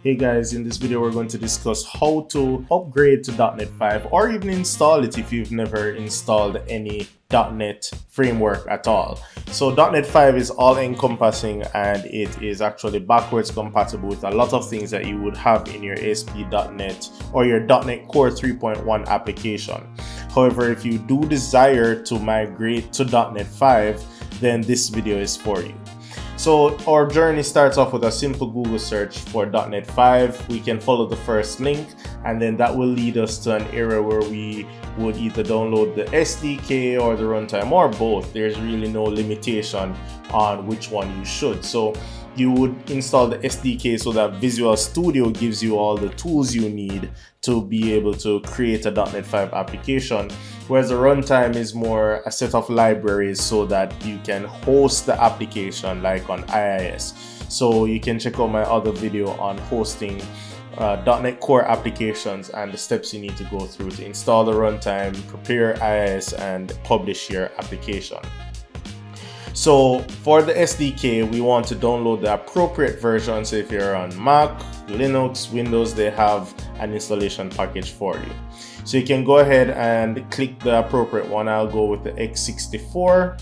Hey guys, in this video we're going to discuss how to upgrade to .NET 5 or even install it if you've never installed any .NET framework at all. So .NET 5 is all encompassing and it is actually backwards compatible with a lot of things that you would have in your ASP.NET or your .NET Core 3.1 application. However, if you do desire to migrate to .NET 5, then this video is for you. So our journey starts off with a simple Google search for .NET 5. We can follow the first link and then that will lead us to an area where we would either download the SDK or the runtime or both. There's really no limitation on which one you should. So you would install the SDK so that Visual Studio gives you all the tools you need to be able to create a .NET 5 application, whereas the runtime is more a set of libraries so that you can host the application like on IIS. So you can check out my other video on hosting .NET Core applications and the steps you need to go through to install the runtime, prepare IIS, and publish your application. So for the SDK, we want to download the appropriate version. So if you're on Mac, Linux, Windows, they have an installation package for you. So you can go ahead and click the appropriate one. I'll go with the x64.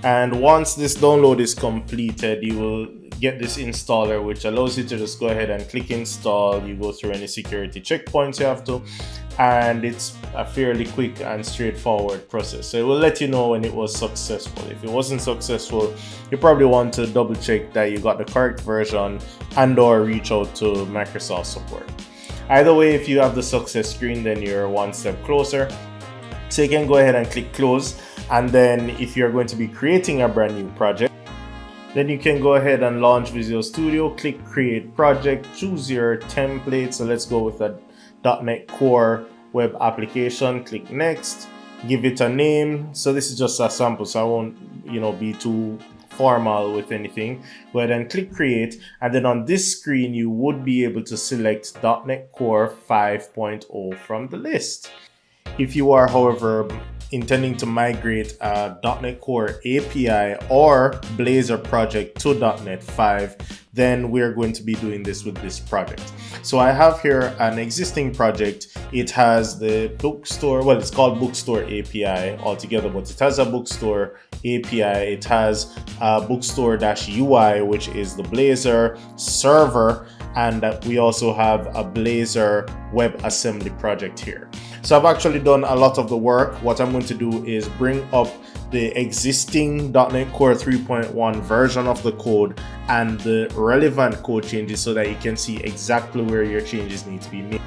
And once this download is completed, you will get this installer, which allows you to just go ahead and click install. You go through any security checkpoints you have to, and it's a fairly quick and straightforward process. So it will let you know when it was successful. If it wasn't successful, you probably want to double check that you got the correct version and or reach out to Microsoft support. Either way, if you have the success screen, then you're one step closer. So you can go ahead and click close. And then if you're going to be creating a brand new project, then you can go ahead and launch Visual Studio, click create project, choose your template. So let's go with a .NET Core web application, click next, give it a name. So this is just a sample, so I won't be too formal with anything. Go ahead and click create, and then on this screen you would be able to select .NET Core 5.0 from the list. If you are, however, intending to migrate a .NET Core API or Blazor project to .NET 5, then we're going to be doing this with this project. So I have here an existing project. It has the bookstore, well, it's called Bookstore API altogether, but it has a Bookstore API. It has a Bookstore-UI, which is the Blazor server, and we also have a Blazor WebAssembly project here. So I've actually done a lot of the work. What I'm going to do is bring up the existing .NET Core 3.1 version of the code and the relevant code changes so that you can see exactly where your changes need to be made.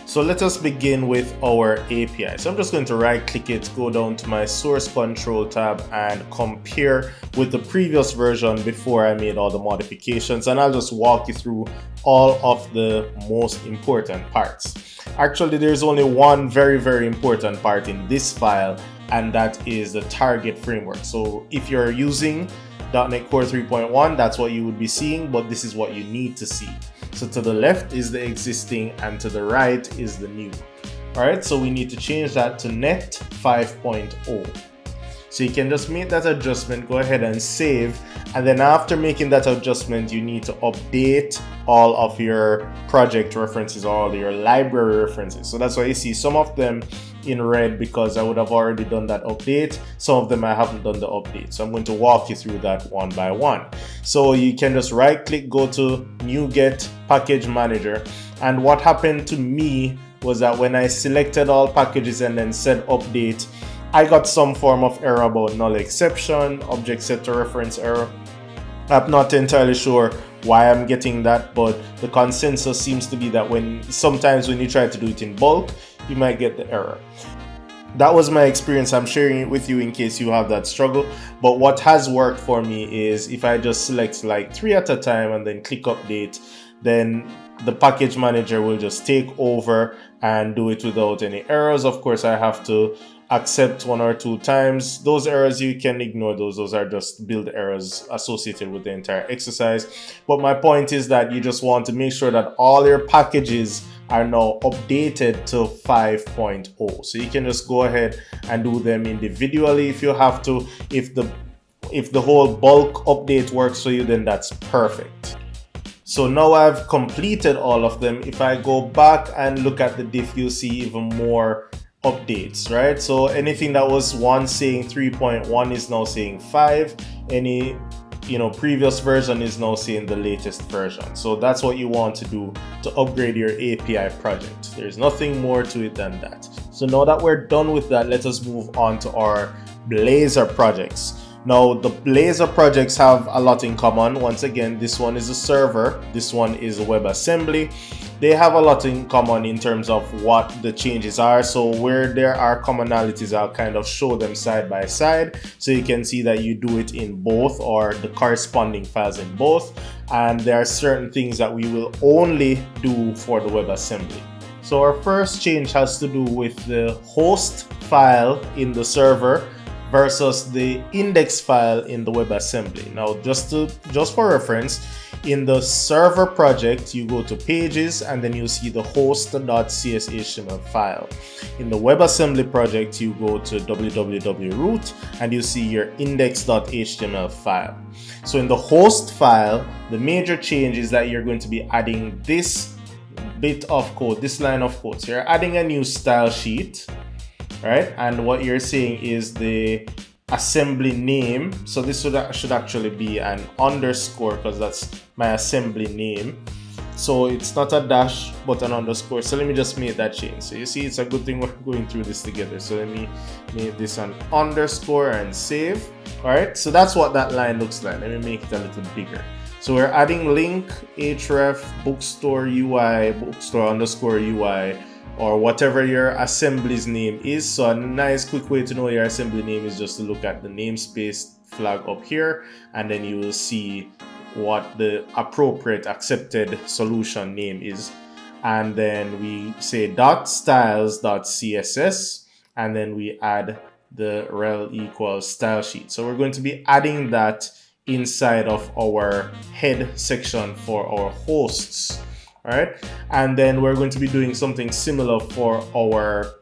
So let us begin with our API. So I'm just going to right click it, go down to my source control tab and compare with the previous version before I made all the modifications, and I'll just walk you through all of the most important parts. Actually, there's only one very important part in this file, and that is the target framework. So if you're using .NET Core 3.1, that's what you would be seeing, but this is what you need to see. So to the left is the existing and to the right is the new. All right, so we need to change that to .NET 5.0. So you can just make that adjustment, go ahead and save. And then after making that adjustment, you need to update all of your project references, all your library references. So that's why you see some of them in red because I would have already done that update. Some of them I haven't done the update. So I'm going to walk you through that one by one. So you can just right click, go to NuGet Package Manager. And what happened to me was that when I selected all packages and then said update, I got some form of error about null exception, object set to reference error. I'm not entirely sure why I'm getting that, but the consensus seems to be that sometimes when you try to do it in bulk, you might get the error. That was my experience. I'm sharing it with you in case you have that struggle. But what has worked for me is if I just select like 3 at a time and then click update, then the package manager will just take over and do it without any errors. Of course, I have to accept 1 or 2 times. Those errors, you can ignore those. Those are just build errors associated with the entire exercise. But my point is that you just want to make sure that all your packages are now updated to 5.0. So you can just go ahead and do them individually if you have to. If the whole bulk update works for you, then that's perfect. So now I've completed all of them. If I go back and look at the diff, you'll see even more updates, right? So anything that was once saying 3.1 is now saying 5. Any previous version is now saying the latest version. So that's what you want to do to upgrade your API project. There's nothing more to it than that. So now that we're done with that, let us move on to our Blazor projects. Now, the Blazor projects have a lot in common. Once again, this one is a server, this one is a WebAssembly. They have a lot in common in terms of what the changes are. So where there are commonalities, I'll kind of show them side by side so you can see that you do it in both, or the corresponding files in both. And there are certain things that we will only do for the WebAssembly. So our first change has to do with the host file in the server versus the index file in the WebAssembly. Now, just for reference, in the server project, you go to pages and then you see the host.cshtml file. In the WebAssembly project, you go to www.root and you see your index.html file. So in the host file, the major change is that you're going to be adding this bit of code, this line of code. So you're adding a new style sheet, right? And what you're saying is the assembly name. So this should actually be an underscore because that's my assembly name. So it's not a dash but an underscore. So let me just make that change. So you see, it's a good thing we're going through this together. So let me make this an underscore and save. All right, so that's what that line looks like. Let me make it a little bigger. So we're adding link, href, bookstore UI, bookstore underscore UI, or whatever your assembly's name is. So a nice quick way to know your assembly name is just to look at the namespace flag up here, and then you will see what the appropriate accepted solution name is. And then we say .styles.css, and then we add the rel equals style sheet. So we're going to be adding that inside of our head section for our hosts. All right, and then we're going to be doing something similar for our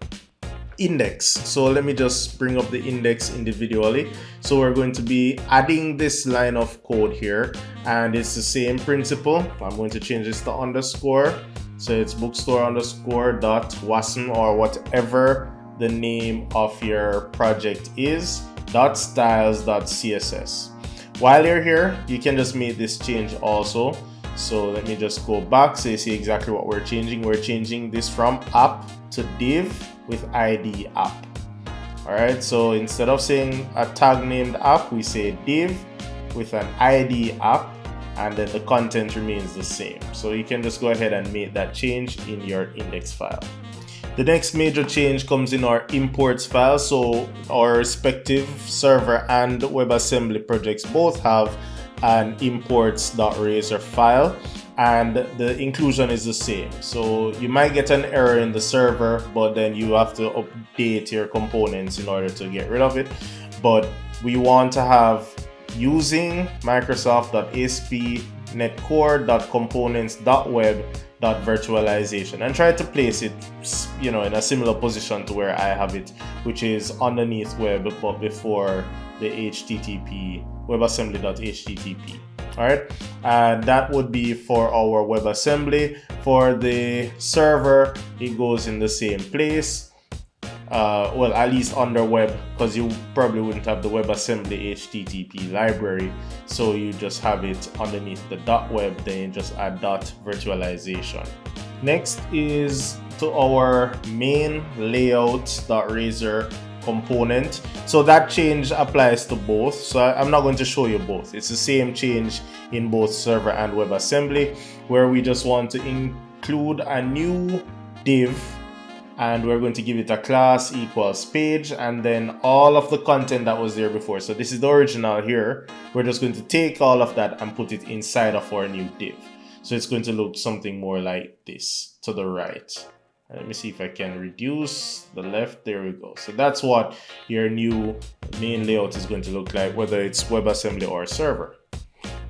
index. So let me just bring up the index individually. So we're going to be adding this line of code here, and it's the same principle. I'm going to change this to underscore. So it's bookstore underscore dot wasm, or whatever the name of your project is, dot styles dot css. While you're here, you can just make this change also. So let me just go back so you see exactly what we're changing. We're changing this from app to div with ID app. All right, so instead of saying a tag named app, we say div with an ID app, and then the content remains the same. So you can just go ahead and make that change in your index file. The next major change comes in our imports file. So our respective server and WebAssembly projects both have an imports.razor file, and the inclusion is the same. So you might get an error in the server, but then you have to update your components in order to get rid of it. But we want to have using microsoft.aspnetcore.components.web.virtualization, and try to place it in a similar position to where I have it, which is underneath web but before the HTTP, webassembly.http. All right, and that would be for our WebAssembly. For the server, it goes in the same place. Well, at least under web, because you probably wouldn't have the WebAssembly HTTP library, so you just have it underneath the .web, then you just add .virtualization. Next is to our main layout.razor component. So that change applies to both. So I'm not going to show you both. It's the same change in both server and WebAssembly, where we just want to include a new div, and we're going to give it a class equals page, and then all of the content that was there before. So this is the original here. We're just going to take all of that and put it inside of our new div. So it's going to look something more like this to the right. Let me see if I can reduce the left. There we go. So that's what your new main layout is going to look like, whether it's WebAssembly or server.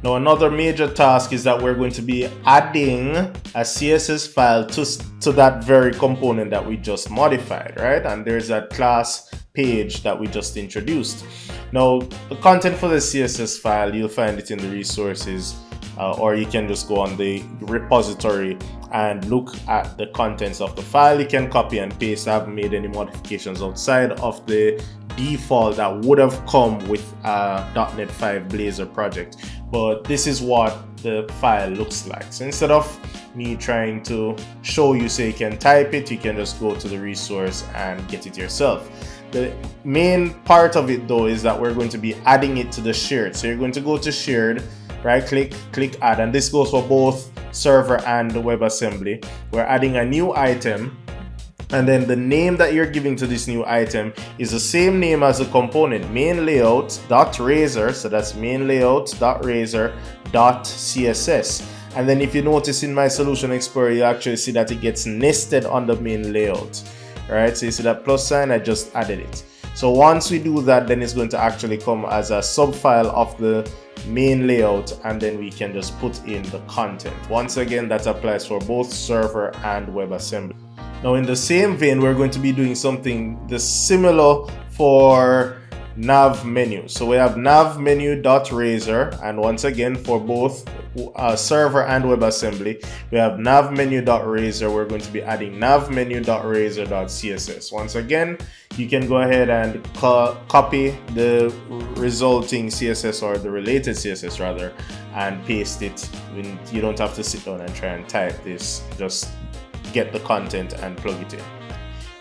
Now, another major task is that we're going to be adding a CSS file to that very component that we just modified, right? And there's that class page that we just introduced. Now, the content for the CSS file, you'll find it in the resources or you can just go on the repository and look at the contents of the file. You can copy and paste. I haven't made any modifications outside of the default that would have come with a .NET 5 Blazor project, but this is what the file looks like. So instead of me trying to show you so you can type it, you can just go to the resource and get it yourself. The main part of it though is that we're going to be adding it to the shared. So you're going to go to shared, right click, click add, and this goes for both server and the WebAssembly. We're adding a new item, and then the name that you're giving to this new item is the same name as the component, main layout.razor. So that's main layout.razor.css. And then if you notice in my Solution Explorer, you actually see that it gets nested on the main layout. Right, so you see that plus sign, I just added it. So once we do that, then it's going to actually come as a subfile of the main layout, and then we can just put in the content. Once again, that applies for both server and WebAssembly. Now in the same vein, we're going to be doing something similar for nav menu. So we have nav menu.razor, and once again for both server and WebAssembly, we have nav menu.razor. We're going to be adding nav menu.razor.css. Once again, you can go ahead and copy the resulting CSS, or the related CSS rather, and paste it. You don't have to sit down and try and type this, just get the content and plug it in.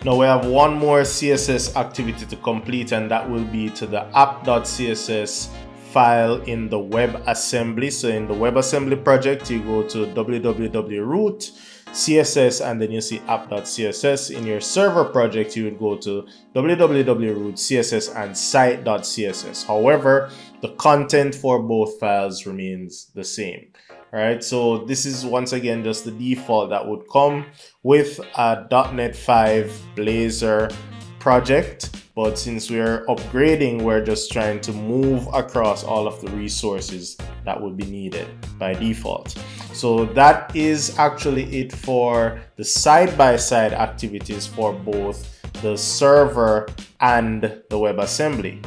Now we have one more CSS activity to complete, and that will be to the app.css file in the WebAssembly. So in the WebAssembly project, you go to www.root CSS, and then you see app.css. In your server project, you would go to www.root CSS and site.css. However, the content for both files remains the same. Alright, so this is once again just the default that would come with a .NET 5 Blazor project, but since we're upgrading, we're just trying to move across all of the resources that would be needed by default. So that is actually it for the side-by-side activities for both the server and the WebAssembly.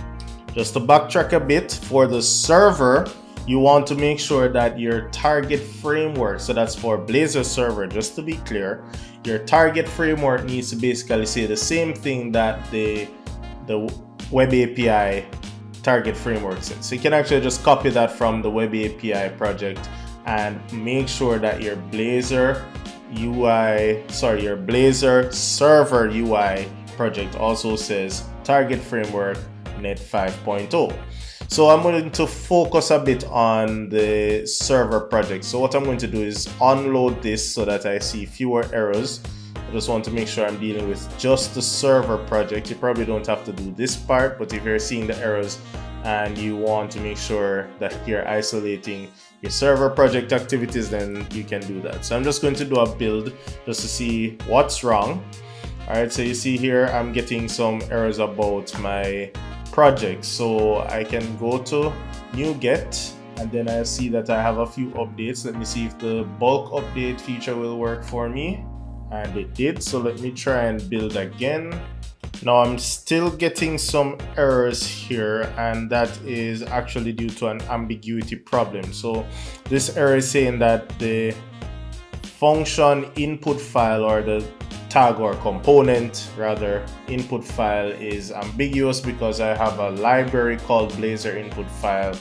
Just to backtrack a bit, for the server, you want to make sure that your target framework, so that's for Blazor server, just to be clear, your target framework needs to basically say the same thing that the Web API target framework says. So you can actually just copy that from the Web API project and make sure that your Blazor server UI project also says target framework .NET 5.0. So I'm going to focus a bit on the server project. So what I'm going to do is unload this so that I see fewer errors. I just want to make sure I'm dealing with just the server project. You probably don't have to do this part, but if you're seeing the errors and you want to make sure that you're isolating your server project activities, then you can do that. So I'm just going to do a build just to see what's wrong. All right, so you see here, I'm getting some errors about my project. So I can go to new get, and then I see that I have a few updates. Let me see if the bulk update feature will work for me, and it did. So let me try and build again. Now I'm still getting some errors here, and that is actually due to an ambiguity problem. So this error is saying that the function input file, or the tag or component rather input file, is ambiguous because I have a library called Blazor input file,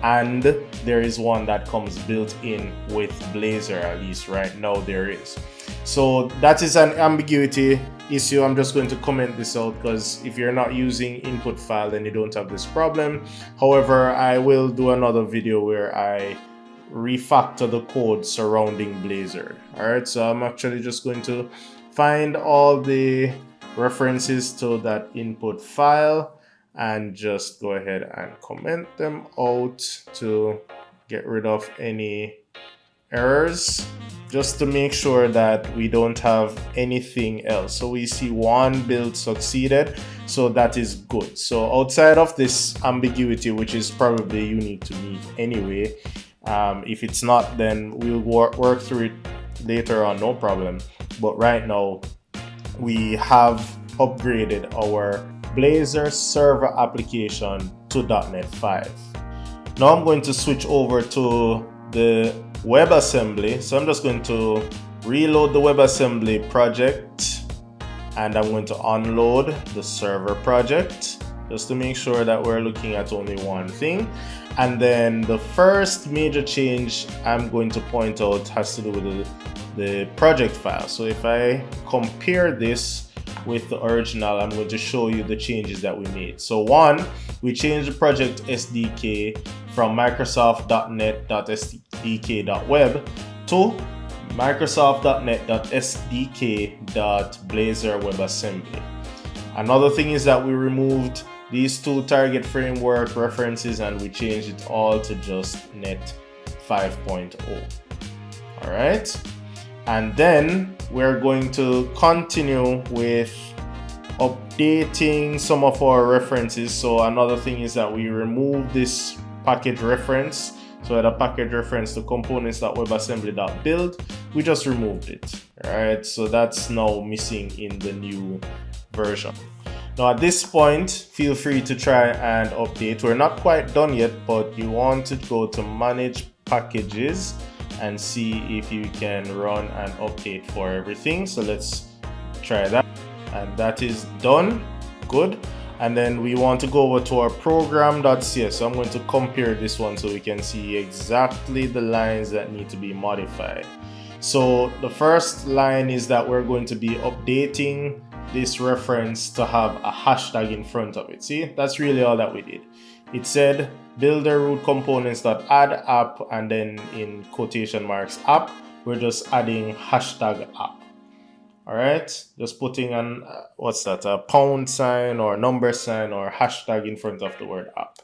and there is one that comes built in with Blazor. At least right now there is. So that is an ambiguity issue. I'm just going to comment this out because if you're not using input file, then you don't have this problem. However, I will do another video where I refactor the code surrounding Blazor. Alright, so I'm actually just going to find all the references to that input file and just go ahead and comment them out to get rid of any errors, just to make sure that we don't have anything else. So we see one build succeeded, so that is good. So outside of this ambiguity, which is probably unique to me anyway, if it's not, then we'll work through it later on, no problem. But right now we have upgraded our Blazor server application to .NET 5. Now I'm going to switch over to the WebAssembly. So I'm just going to reload the WebAssembly project, and I'm going to unload the server project just to make sure that we're looking at only one thing. And then the first major change I'm going to point out has to do with the project file. So if I compare this with the original, I'm going to show you the changes that we made. So one, we changed the project SDK from Microsoft.net.sdk.web to Microsoft.net.sdk.Blazor WebAssembly. Another thing is that we removed these two target framework references and we changed it all to just Net 5.0. All right. And then we're going to continue with updating some of our references. So another thing is that we remove this package reference. So at a package reference to components.webassembly.build, we just removed it. All right. So that's now missing in the new version. Now at this point, feel free to try and update. We're not quite done yet, but you want to go to manage packages and see if you can run an update for everything. So let's try that. And that is done. Good. And then we want to go over to our program.cs. So I'm going to compare this one so we can see exactly the lines that need to be modified. So the first line is that we're going to be updating this reference to have a hashtag in front of it. See, that's really all that we did. It said builder root components.add app, and then in quotation marks app, we're just adding hashtag app. All right, just putting an what's that, a pound sign or number sign or hashtag in front of the word app.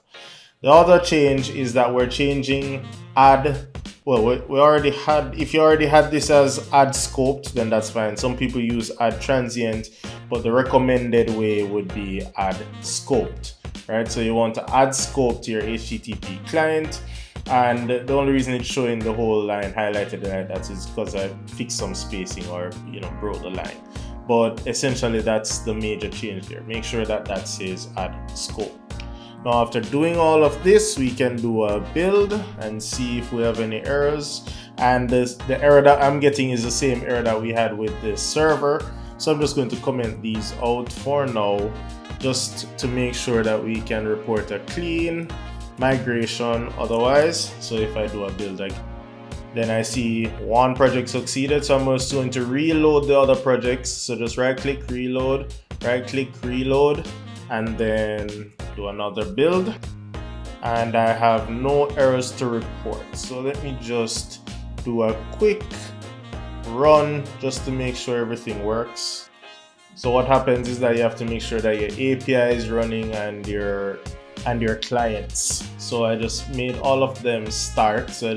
The other change is that we're changing add. Well, we already had, if you already had this as add scoped, then that's fine. Some people use add transient, but the recommended way would be add scoped, right? So you want to add scope to your HTTP client. And the only reason it's showing the whole line highlighted like that is because I fixed some spacing or, broke the line. But essentially that's the major change there. Make sure that that says add scope. Now after doing all of this, we can do a build and see if we have any errors. And the error that I'm getting is the same error that we had with the server. So I'm just going to comment these out for now, just to make sure that we can report a clean migration otherwise. So if I do a build, then I see one project succeeded. So I'm just going to reload the other projects. So just right click, reload, and then do another build. And I have no errors to report. So let me just do a quick run just to make sure everything works. So what happens is that you have to make sure that your API is running and your clients. So I just made all of them start. So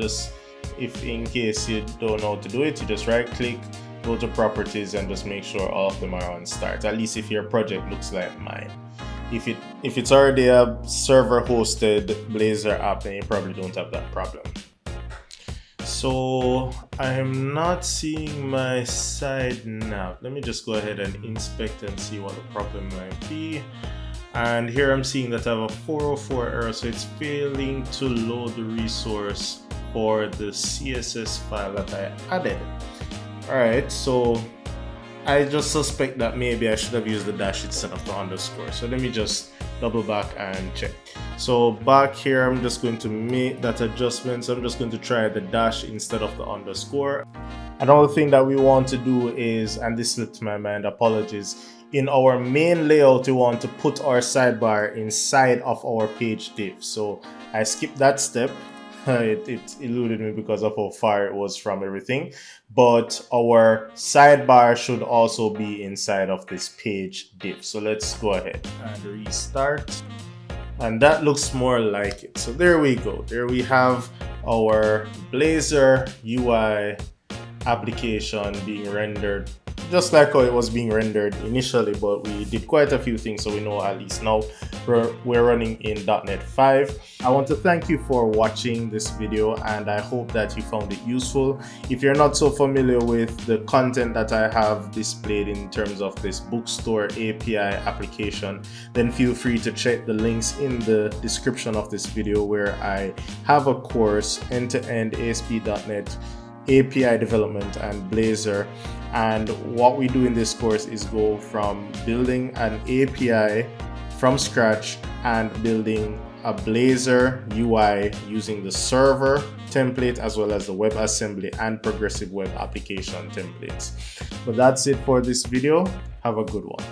if in case you don't know how to do it, you just right click, go to properties, and just make sure all of them are on start. At least if your project looks like mine. If it's already a server hosted Blazor app, then you probably don't have that problem. So I'm not seeing my side nav. Let me just go ahead and inspect and see what the problem might be. And here I'm seeing that I have a 404 error, so it's failing to load the resource for the CSS file that I added. All right, so I just suspect that maybe I should have used the dash instead of the underscore. So let me just double back and check. So back here, I'm just going to make that adjustment. So I'm just going to try the dash instead of the underscore. Another thing that we want to do is, and this slipped my mind, apologies. In our main layout, we want to put our sidebar inside of our page div. So I skipped that step. It eluded me because of how far it was from everything. But our sidebar should also be inside of this page div. So let's go ahead and restart. And that looks more like it. So there we go. There we have our Blazor UI application being rendered just like how it was being rendered initially, but we did quite a few things, so we know at least now we're running in .NET 5. I want to thank you for watching this video, and I hope that you found it useful. If you're not so familiar with the content that I have displayed in terms of this bookstore API application, then feel free to check the links in the description of this video, where I have a course, end-to-end ASP.NET API development and Blazor. And what we do in this course is go from building an API from scratch and building a Blazor UI using the server template as well as the WebAssembly and progressive web application templates. But that's it for this video. Have a good one.